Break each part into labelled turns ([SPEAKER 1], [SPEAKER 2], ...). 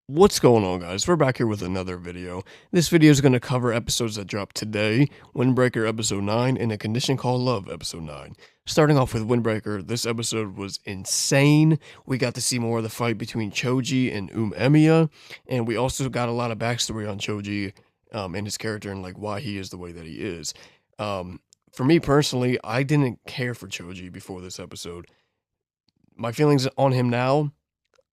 [SPEAKER 1] What's going on, guys? We're back here with another video. This video is going to cover episodes that dropped today: Windbreaker episode 9 and A Condition Called Love episode 9. Starting off with Windbreaker, this episode was insane. We got to see more of the fight between Choji and Emiya, and we also got a lot of backstory on Choji and his character and like why he is the way that he is. For me personally, I didn't care for Choji before this episode. My feelings on him now,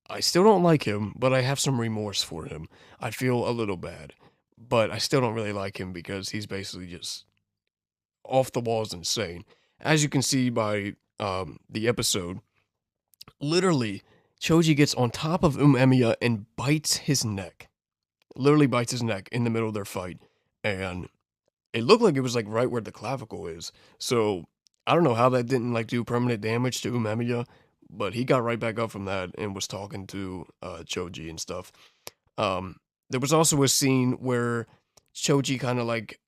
[SPEAKER 1] I still don't like him, but I have some remorse for him. I feel a little bad, but I still don't really like him because he's basically just off the walls insane. As you can see by the episode, literally, Choji gets on top of Emiya and bites his neck. Literally bites his neck in the middle of their fight, and it looked like it was like right where the clavicle is. So I don't know how that didn't like do permanent damage to Emiya, but he got right back up from that and was talking to Choji and stuff. There was also a scene where Choji kind of like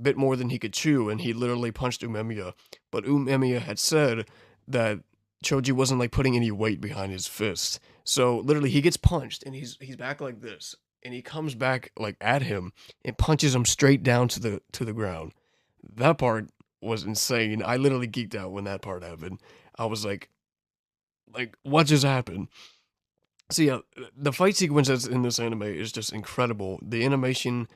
[SPEAKER 1] bit more than he could chew, and he literally punched Emiya. But Emiya had said that Choji wasn't like putting any weight behind his fist. So literally, he gets punched, and he's back like this, and he comes back like at him and punches him straight down to the ground. That part was insane. I literally geeked out when that part happened. I was like what just happened? So yeah, the fight sequence that's in this anime is just incredible. The animation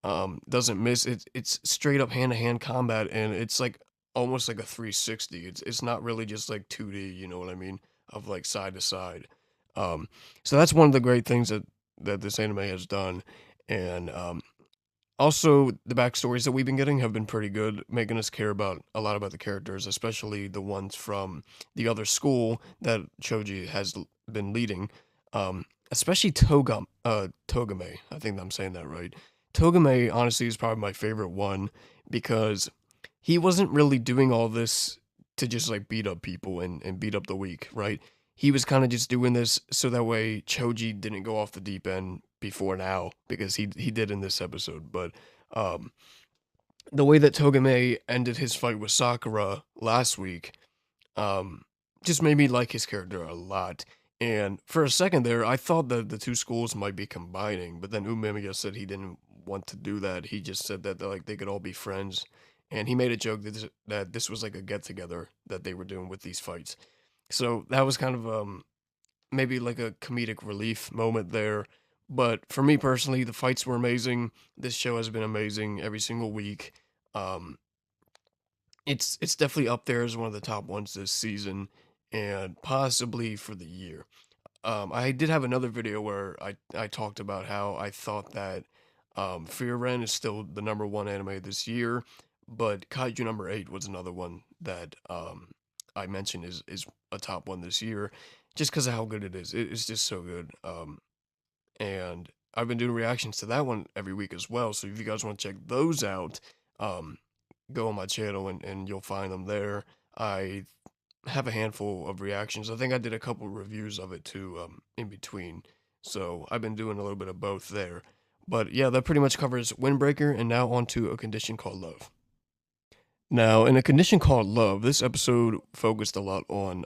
[SPEAKER 1] doesn't miss. It's straight up hand to hand combat, and it's like almost like a 360. It's not really just like 2D, you know what I mean, of like side to side. Um, so that's one of the great things that this anime has done, and also the backstories that we've been getting have been pretty good, making us care about a lot about the characters, especially the ones from the other school that Choji has been leading. Especially Togame. I think I'm saying that right. Togame, honestly, is probably my favorite one because he wasn't really doing all this to just like beat up people and beat up the weak, right? He was kind of just doing this so that way Choji didn't go off the deep end before now, because he did in this episode. But um, the way that Togame ended his fight with Sakura last week um, just made me like his character a lot. And for a second there, I thought that the two schools might be combining, but then Umemiya said he didn't want to do that. He just said that like they could all be friends, and he made a joke that this was like a get together that they were doing with these fights. So that was kind of maybe like a comedic relief moment there. But for me personally, the fights were amazing. This show has been amazing every single week. Um, it's definitely up there as one of the top ones this season and possibly for the year. I did have another video where I talked about how I thought that Frieren is still the number one anime this year, but Kaiju number 8 was another one that I mentioned is a top one this year, just because of how good it is. It's just so good. And I've been doing reactions to that one every week as well. So if you guys want to check those out, um, go on my channel and you'll find them there. I have a handful of reactions. I think I did a couple reviews of it too, in between. So I've been doing a little bit of both there. But yeah, that pretty much covers Windbreaker, and now on to A Condition Called Love. Now, in A Condition Called Love, this episode focused a lot on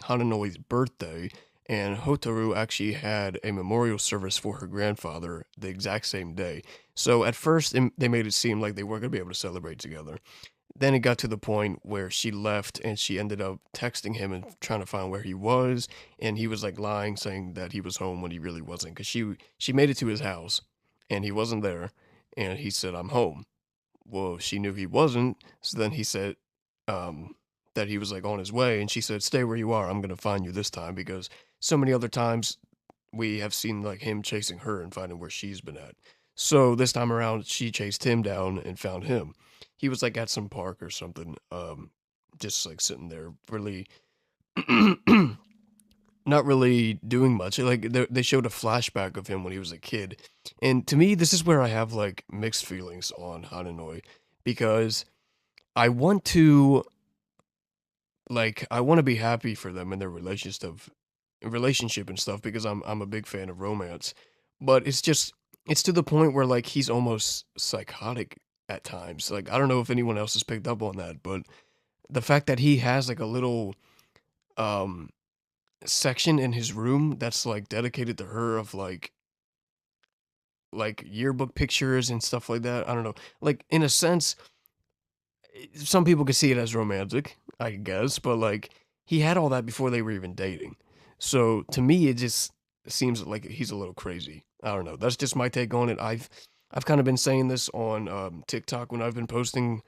[SPEAKER 1] Hananoi's birthday, and Hotaru actually had a memorial service for her grandfather the exact same day. So at first, they made it seem like they weren't going to be able to celebrate together. Then it got to the point where she left and she ended up texting him and trying to find where he was, and he was like lying, saying that he was home when he really wasn't, because she made it to his house and he wasn't there, and he said, "I'm home." Well, she knew he wasn't, so then he said that he was like on his way, and she said, "Stay where you are. I'm gonna find you this time," because so many other times we have seen like him chasing her and finding where she's been at. So this time around, she chased him down and found him. He was like at some park or something, just like sitting there, really not really doing much. Like they showed a flashback of him when he was a kid, and to me, this is where I have like mixed feelings on Hananoi, because I want to I want to be happy for them and their relationship and stuff, because I'm a big fan of romance, but it's to the point where like he's almost psychotic at times. Like I don't know if anyone else has picked up on that, but the fact that he has like a little um section in his room that's like dedicated to her of like yearbook pictures and stuff like that. I don't know. Like in a sense, some people could see it as romantic, I guess, but like he had all that before they were even dating. So to me, it just seems like he's a little crazy. I don't know. That's just my take on it. I've kind of been saying this on TikTok when I've been posting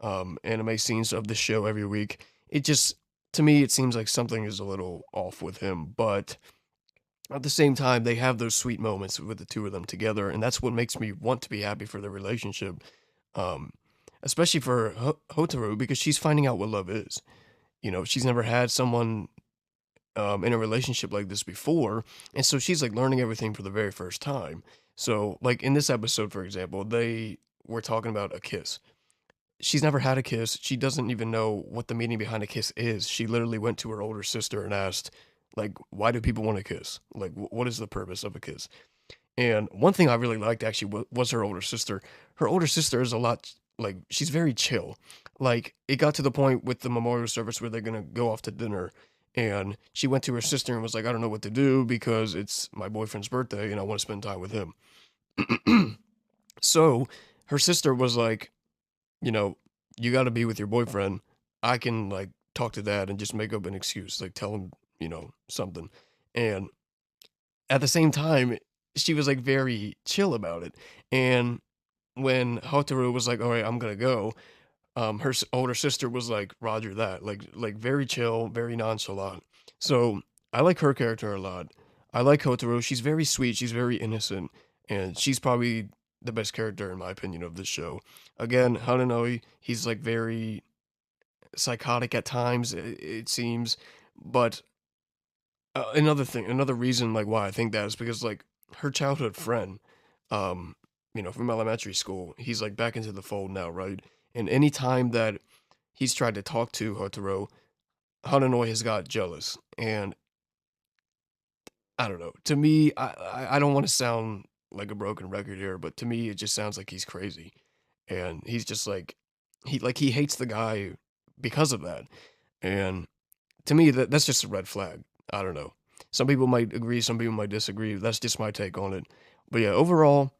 [SPEAKER 1] anime scenes of the show every week. It just to me, it seems like something is a little off with him, but at the same time, they have those sweet moments with the two of them together, and that's what makes me want to be happy for their relationship. Um, Especially for Hotaru because she's finding out what love is. You know, she's never had someone in a relationship like this before, and so she's like learning everything for the very first time. So, like in this episode, for example, they were talking about a kiss. She's never had a kiss. She doesn't even know what the meaning behind a kiss is. She literally went to her older sister and asked, like, why do people want to kiss? Like, what is the purpose of a kiss? And one thing I really liked actually was her older sister. Her older sister is a lot like she's very chill. Like it got to the point with the memorial service where they're gonna go off to dinner, and she went to her sister and was like, "I don't know what to do because it's my boyfriend's birthday and I want to spend time with him." So her sister was like, "You know, you got to be with your boyfriend. I can like talk to dad and just make up an excuse, like tell him, something." And at the same time, she was, like, very chill about it, and when Hotaru was like, "Alright, I'm gonna go," her older sister was like, "Roger that," like, very chill, very nonchalant. So, I like her character a lot. I like Hotaru, she's very sweet, she's very innocent, and she's probably the best character, in my opinion, of this show. Again, Hananoi, he's, like, very psychotic at times, it seems, but another reason, like, why I think that is because, like, her childhood friend, um, from elementary school, he's, like, back into the fold now, right? And any time that he's tried to talk to Hotaru, Hananoi has got jealous, and I don't know. To me, I don't wanna sound like a broken record here, but to me, it just sounds like he's crazy, and he's just, he hates the guy because of that, and to me, that's just a red flag. I don't know. Some people might agree, some people might disagree. That's just my take on it. But yeah, overall,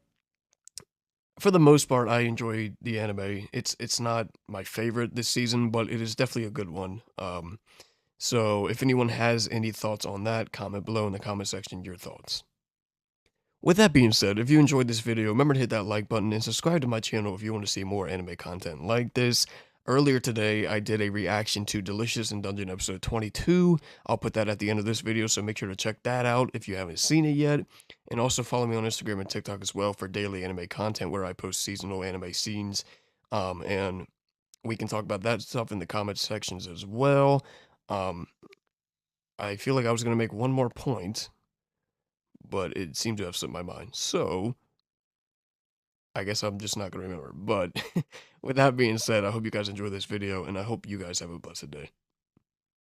[SPEAKER 1] for the most part, I enjoy the anime. It's not my favorite this season, but it is definitely a good one. So if anyone has any thoughts on that, comment below in the comment section your thoughts. With that being said, if you enjoyed this video, remember to hit that like button and subscribe to my channel if you want to see more anime content like this. Earlier today, I did a reaction to Delicious in Dungeon episode 22. I'll put that at the end of this video, so make sure to check that out if you haven't seen it yet. And also follow me on Instagram and TikTok as well for daily anime content where I post seasonal anime scenes. And we can talk about that stuff in the comment sections as well. Um, I feel like I was going to make one more point, but it seemed to have slipped my mind. So, I guess I'm just not gonna remember. But with that being said, I hope you guys enjoy this video, and I hope you guys have a blessed day.